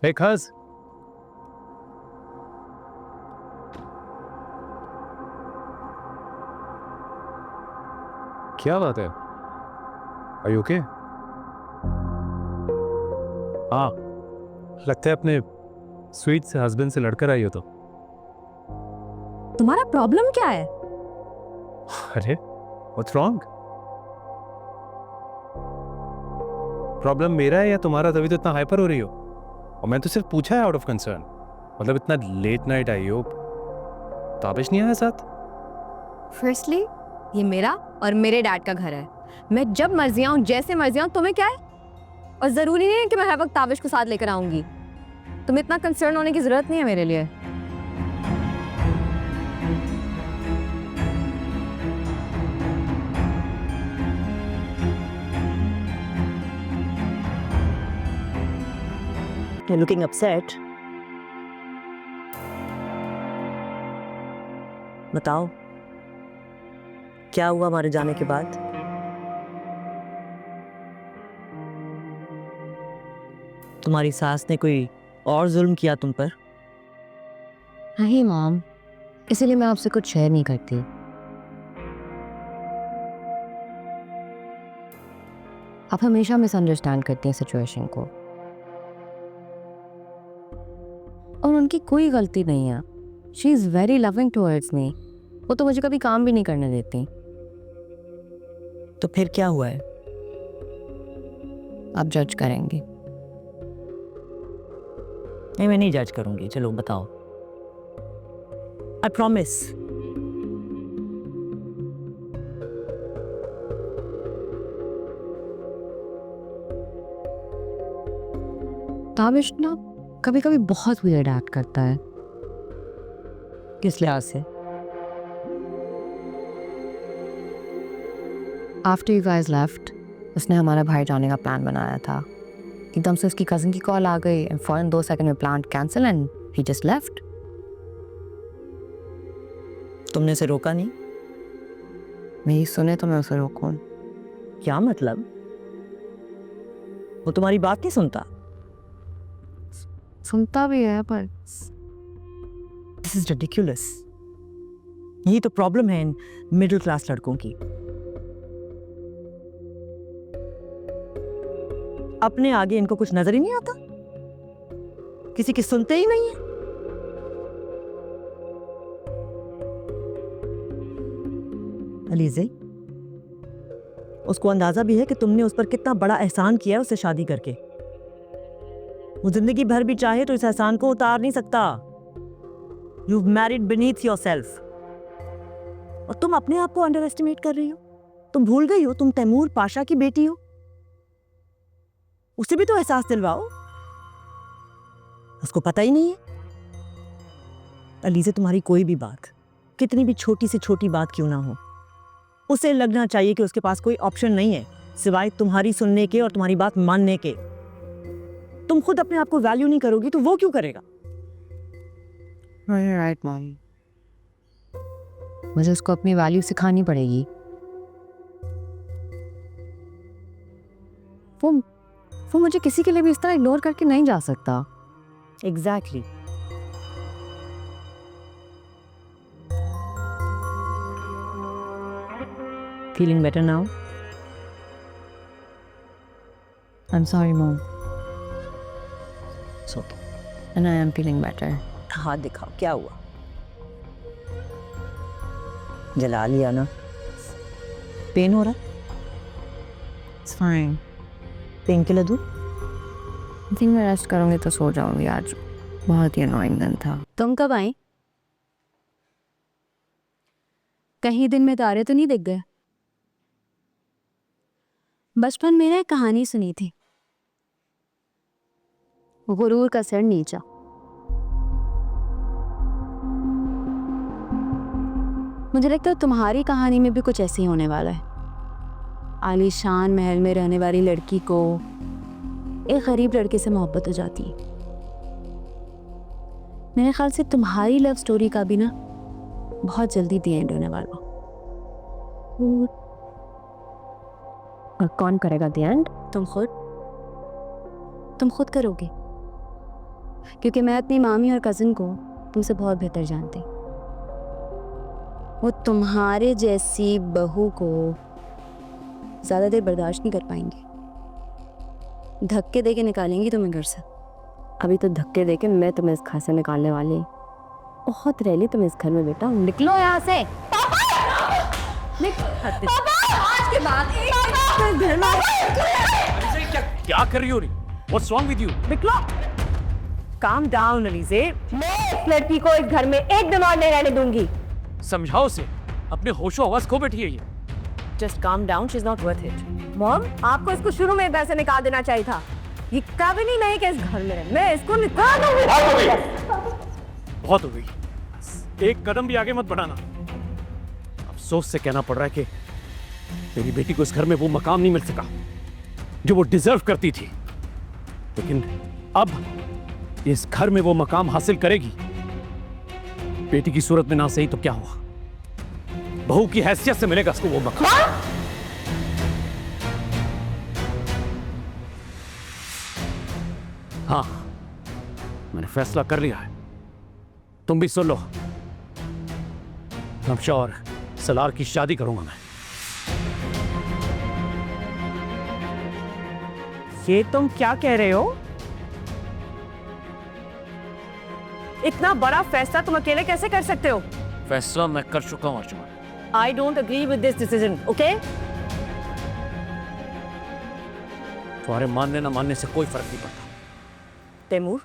Hey, Kaz. क्या बात है? Are you okay? हाँ, लगता है अपने स्वीट से हस्बैंड से लड़कर आई हो तो। तुम्हारा प्रॉब्लम क्या है? अरे, what's wrong? प्रॉब्लम मेरा है या तुम्हारा, तभी तो इतना हाइपर हो रही हो? और मैं तो सिर्फ पूछा है आउट ऑफ कंसर्न। मतलब इतना लेट नाइट आई हो, ताबिश नहीं आया साथ? फर्स्टली ये मेरा और मेरे डैड का घर है। मैं जब मर्जी आऊँ, जैसे मर्जी आऊँ, तुम्हें क्या है? और जरूरी नहीं है कि मैं हर वक्त ताबिश को साथ लेकर आऊंगी। तुम्हें इतना कंसर्न होने की जरूरत नहीं है मेरे लिए। You're looking upset. बताओ, क्या हुआ हमारे जाने के बाद? तुम्हारी सास ने कोई और जुल्म किया तुम पर? नहीं मॉम, इसीलिए मैं आपसे कुछ शेयर नहीं करती। आप हमेशा मिसअंडरस्टैंड करती हैं सिचुएशन को, और उनकी कोई गलती नहीं है। She is very loving towards me. वो तो मुझे कभी काम भी नहीं करने देती। तो फिर क्या हुआ है? आप जज करेंगे। नहीं, मैं नहीं जज करूंगी। चलो बताओ। I promise. ताबिश ना कभी कभी बहुत वियर्ड एक्ट करता है। किस लिहाज से? आफ्टर यू गाइस लेफ्ट, उसने हमारा बाहर जाने का प्लान बनाया था। एकदम से उसकी कजिन की कॉल आ गई एंड फौरन 2 सेकंड में plan cancel and he just left. तुमने उसे रोका नहीं? मेरी सुने तो मैं उसे रोकूं? क्या मतलब? वो तुम्हारी बात नहीं सुनता? सुनता भी है पर दिस इज रिडिकुलस। यही तो प्रॉब्लम है इन मिडिल क्लास लड़कों की। अपने आगे इनको कुछ नजर ही नहीं आता, किसी की सुनते ही नहीं है। अलीज़े, उसको अंदाजा भी है कि तुमने उस पर कितना बड़ा एहसान किया है उससे शादी करके। वो जिंदगी भर भी चाहे तो इस एहसान को उतार नहीं सकता। You've married beneath yourself. और तुम अपने आप को अंडर एस्टिमेट कर रही हो। तुम भूल गई हो तुम तैमूर पाशा की बेटी हो। उसे भी तो एहसास दिलवाओ। उसको पता ही नहीं है। अलीज़े, तुम्हारी कोई भी बात, कितनी भी छोटी से छोटी बात क्यों ना हो, उसे लगना चाहिए कि उसके पास कोई ऑप्शन नहीं है सिवाय तुम्हारी सुनने के और तुम्हारी बात मानने के। तुम खुद अपने आप को वैल्यू नहीं करोगी तो वो क्यों करेगा? राइट मॉम, मुझे उसको अपनी वैल्यू सिखानी पड़ेगी। वो मुझे किसी के लिए भी इस तरह इग्नोर करके नहीं जा सकता। Exactly. Feeling better now? I am sorry mom, so and I am feeling better. हाथ दिखाओ, क्या हुआ? जला लिया ना? पेन हो रहा? It's fine. पेन किलर दूं? आई थिंक मैं रेस्ट करूंगी तो सो जाऊंगी। आज बहुत ही अनोइंग दिन था। तुम कब आई? कहीं दिन में तारे तो नहीं दिख गए? बचपन में ना एक कहानी सुनी थी, गुरूर का सिर नीचा। मुझे लगता है तुम्हारी कहानी में भी कुछ ऐसे ही होने वाला है। आलीशान महल में रहने वाली लड़की को एक गरीब लड़के से मोहब्बत हो जाती है। मेरे ख्याल से तुम्हारी लव स्टोरी का भी ना बहुत जल्दी दी एंड होने वाला। और कौन करेगा द एंड? तुम खुद करोगे। क्योंकि मैं अपनी मामी और कज़न को तुमसे बहुत बेहतर जानती। वो तुम्हारे जैसी बहू को ज़्यादा देर बर्दाश्त नहीं कर पाएंगे। धक्के दे के निकालेंगी तुम्हें घर से। अभी तो धक्के दे के मैं तुम्हें इस घर से निकालने वाली हूँ। बहुत रह ली तुम इस घर में बेटा, निकलो यहाँ से। आज के बाद घर में क्या कर रही हो रही? What's wrong with you? निकलो। Calm down Alizeh. मैं इस लड़की को इस घर में एक दिन और नहीं रहने दूंगी। समझाओ उसे, अपने होशो हवास खो बैठी है ये। Just calm down, she is not worth it. Mom, आपको इसको शुरू में घर से निकाल देना चाहिए था। ये काबिल ही नहीं कि इस घर में रहे। मैं इसको निकाल दूंगी। बहुत हो गई, एक कदम भी आगे मत बढ़ाना। अफसोस से कहना पड़ रहा है कि मेरी बेटी को इस घर में वो मकाम नहीं मिल सका जो वो डिजर्व करती थी, लेकिन अब इस घर में वो मकाम हासिल करेगी। बेटी की सूरत में ना सही तो क्या हुआ, बहू की हैसियत से मिलेगा उसको वो मकाम। हाँ, मैंने फैसला कर लिया है, तुम भी सुन लो। नब्शा और सलार की शादी करूंगा मैं। ये तुम क्या कह रहे हो? इतना बड़ा फैसला तुम अकेले कैसे कर सकते हो? फैसला मैं कर चुका हूं Arjun. I don't agree with this decision, okay? तुम्हारे मानने ना मानने से कोई फर्क नहीं पड़ता। तैमूर,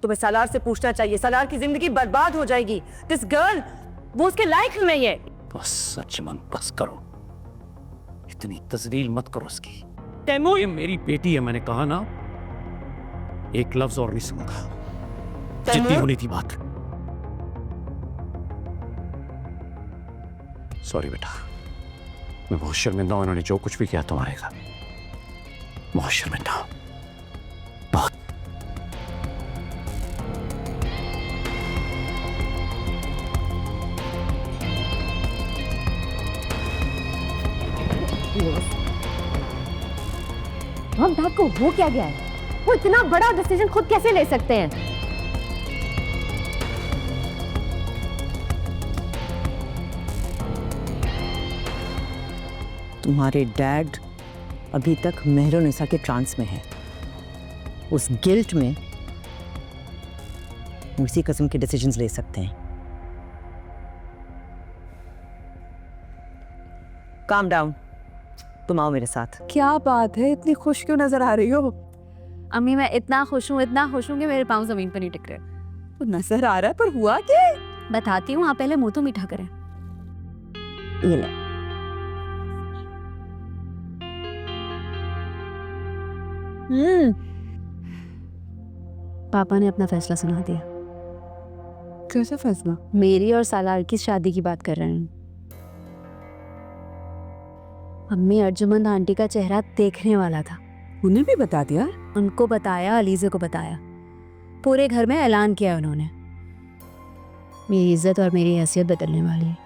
तुम्हें सलार से पूछना चाहिए। सलार की जिंदगी बर्बाद हो जाएगी। दिस गर्ल, वो उसके लायक नहीं है। बस सच मन बस करो, इतनी तजलील मत करो उसकी। तैमूर, ये मेरी बेटी है, मैंने कहा ना, एक लफ्ज और नहीं सुनूंगा। जितनी होनी थी बात। सॉरी बेटा, मैं बहुत शर्मिंदा हूं, इन्होंने जो कुछ भी किया तुम्हारे साथ, बहुत शर्मिंदा हूं, बहुत। हम डैड को हो क्या गया है? वो इतना बड़ा डिसीजन खुद कैसे ले सकते हैं? तुम्हारे डैड अभी तक मेहरुनिसा के ट्रांस में है। उस गिल्ट में उसी किस्म के डिसीजंस ले सकते हैं। काम डाउन, तुम आओ मेरे साथ। क्या बात है, इतनी खुश क्यों नजर आ रही हो? अम्मी, मैं इतना खुश हूँ कि मेरे पाँव जमीन पर नहीं टिक रहे। तो नजर आ रहा है, पर हुआ क्या? बताती हूँ, आप पहले मुंह तो मीठा करें। ये ले। पापा ने अपना फैसला सुना दिया। कैसा फैसला? मेरी और सालार की शादी की बात कर रहे हैं। अम्मी, अर्जुमंद आंटी का चेहरा देखने वाला था। उन्हें भी बता दिया? उनको बताया, अलीज़े को बताया, पूरे घर में ऐलान किया उन्होंने। मेरी इज्जत और मेरी हैसियत बदलने वाली है।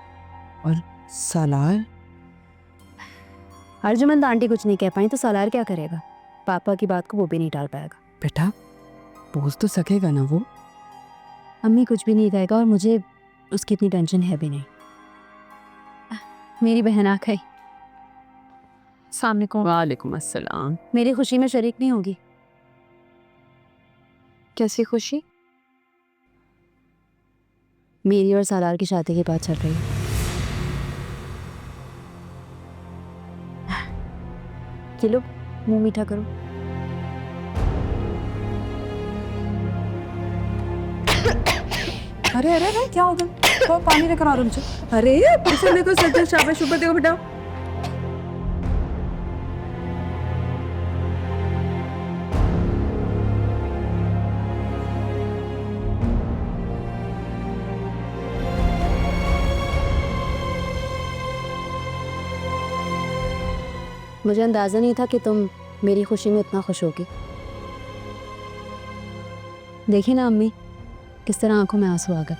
और सालार? अर्जुमंद आंटी कुछ नहीं कह पाई तो सालार क्या करेगा? पापा की बात को वो भी नहीं टाल पाएगा। बेटा, बोझ तो सकेगा ना वो? अम्मी कुछ भी नहीं कहेगा और मुझे उसकी इतनी टेंशन है भी नहीं। मेरी बहन आ गई। सामने को। वालेकुम अस्सलाम। मेरी खुशी में शरीक नहीं होगी? कैसी खुशी? मेरी और सालार की शादी की बात चल रही है। ये लो, मुंह मीठा करो। अरे अरे अरे, क्या होगा? तो पानी लेकर आ रहा मुझे। अरे पैसे देखो, सच्चे शाबाश, ऊपर देखो बेटा। मुझे अंदाजा नहीं था कि तुम मेरी खुशी में इतना खुश होगी। देखिए ना अम्मी, किस तरह आंखों में आंसू आ गए।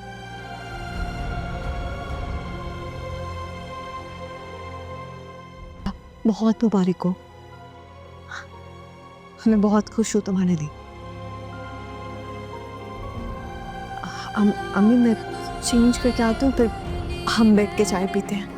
बहुत मुबारक हो, मैं बहुत खुश हूँ तुम्हारे लिए। अम्मी मैं चेंज करके आती हूँ, फिर हम बैठ के चाय पीते हैं।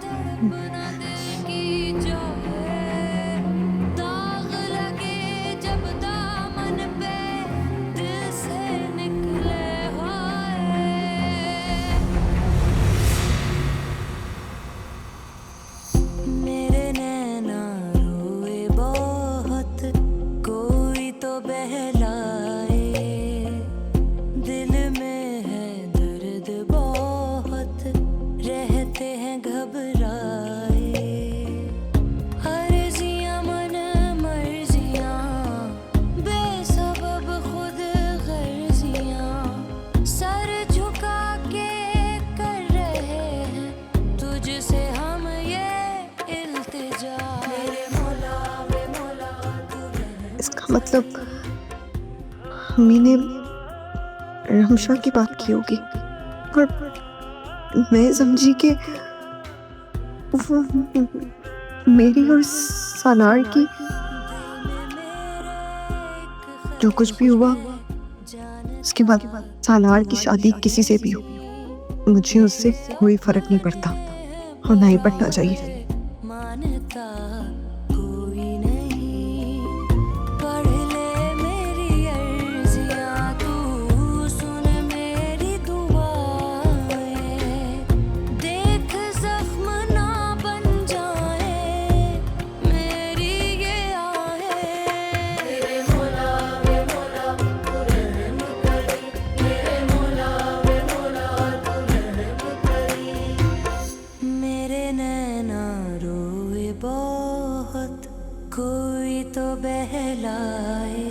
मेरे नैना रोए बहुत, कोई तो बहलाए, दिल में है दर्द बहुत, रहते हैं घबराए, अर्जियां मन मर्जियां, बेसबब खुद गर्जियां, सर झुका के कर रहे हैं तुझसे हम ये इल्तिजा। इसका मतलब अम्मी ने रमशा की बात की होगी और मैं समझी कि वो मेरी और सनार की, जो कुछ भी हुआ उसके बाद सनार की शादी किसी से भी हो, मुझे उससे कोई फर्क नहीं पड़ता और ना ही पड़ना चाहिए। मानता कोई नहीं, पढ़ ले मेरी अर्जियां, तू सुन मेरी दुआएं, देख जख्म ना बन जाए मेरी ये आहें। मेरे मौला तू रहम करी, मेरे मौला तू रहम करी। मेरे नैना रोए बहुत, कोई तो बहलाए,